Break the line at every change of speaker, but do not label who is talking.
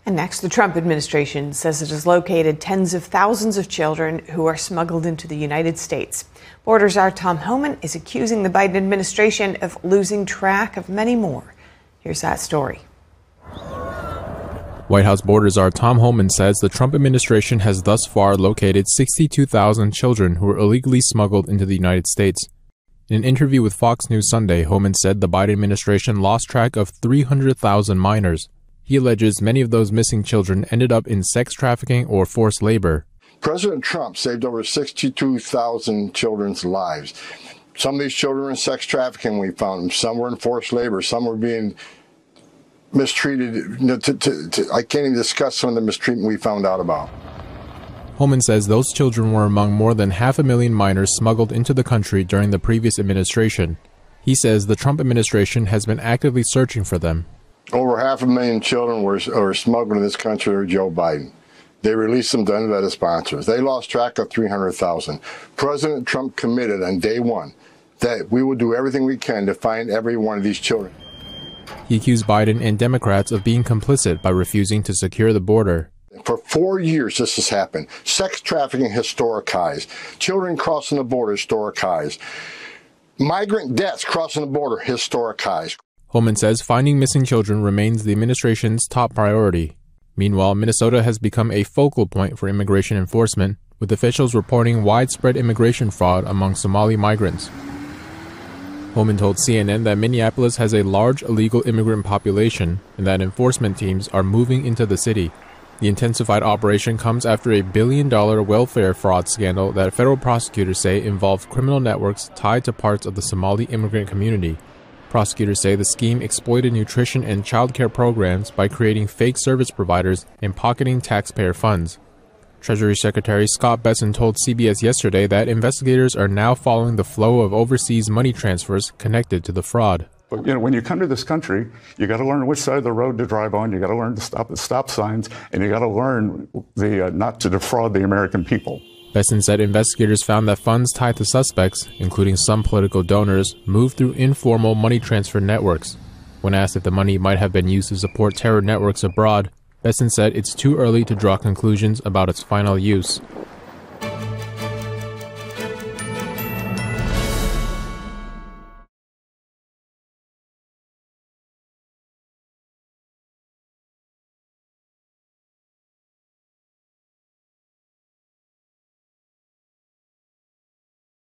And next, the Trump administration says it has located tens of thousands of children who are smuggled into the United States. Borders' our Tom Homan is accusing the Biden administration of losing track of many more. Here's that story.
White House Borders' our Tom Homan says the Trump administration has thus far located 62,000 children who were illegally smuggled into the United States. In an interview with Fox News Sunday, Homan said the Biden administration lost track of 300,000 minors. He alleges many of those missing children ended up in sex trafficking or forced labor.
President Trump saved over 62,000 children's lives. Some of these children were in sex trafficking, we found them. Some were in forced labor. Some were being mistreated. I can't even discuss some of the mistreatment we found out about.
Homan says those children were among more than 500,000 minors smuggled into the country during the previous administration. He says the Trump administration has been actively searching for them.
Over 500,000 children were smuggled in this country under Joe Biden. They released them to unvetted sponsors. They lost track of 300,000. President Trump committed on day one that we will do everything we can to find every one of these children.
He accused Biden and Democrats of being complicit by refusing to secure the border.
For 4 years, this has happened. Sex trafficking, historic highs. Children crossing the border, historic highs. Migrant deaths crossing the border, historic highs.
Homan says finding missing children remains the administration's top priority. Meanwhile, Minnesota has become a focal point for immigration enforcement, with officials reporting widespread immigration fraud among Somali migrants. Homan told CNN that Minneapolis has a large illegal immigrant population and that enforcement teams are moving into the city. The intensified operation comes after a $1 billion welfare fraud scandal that federal prosecutors say involved criminal networks tied to parts of the Somali immigrant community. Prosecutors say the scheme exploited nutrition and childcare programs by creating fake service providers and pocketing taxpayer funds. Treasury Secretary Scott Bessent told CBS yesterday that investigators are now following the flow of overseas money transfers connected to the fraud.
But, when you come to this country, you got to learn which side of the road to drive on. You got to learn to stop at stop signs, and you got to learn not to defraud the American people.
Bessent said investigators found that funds tied to suspects, including some political donors, moved through informal money transfer networks. When asked if the money might have been used to support terror networks abroad, Bessent said it's too early to draw conclusions about its final use.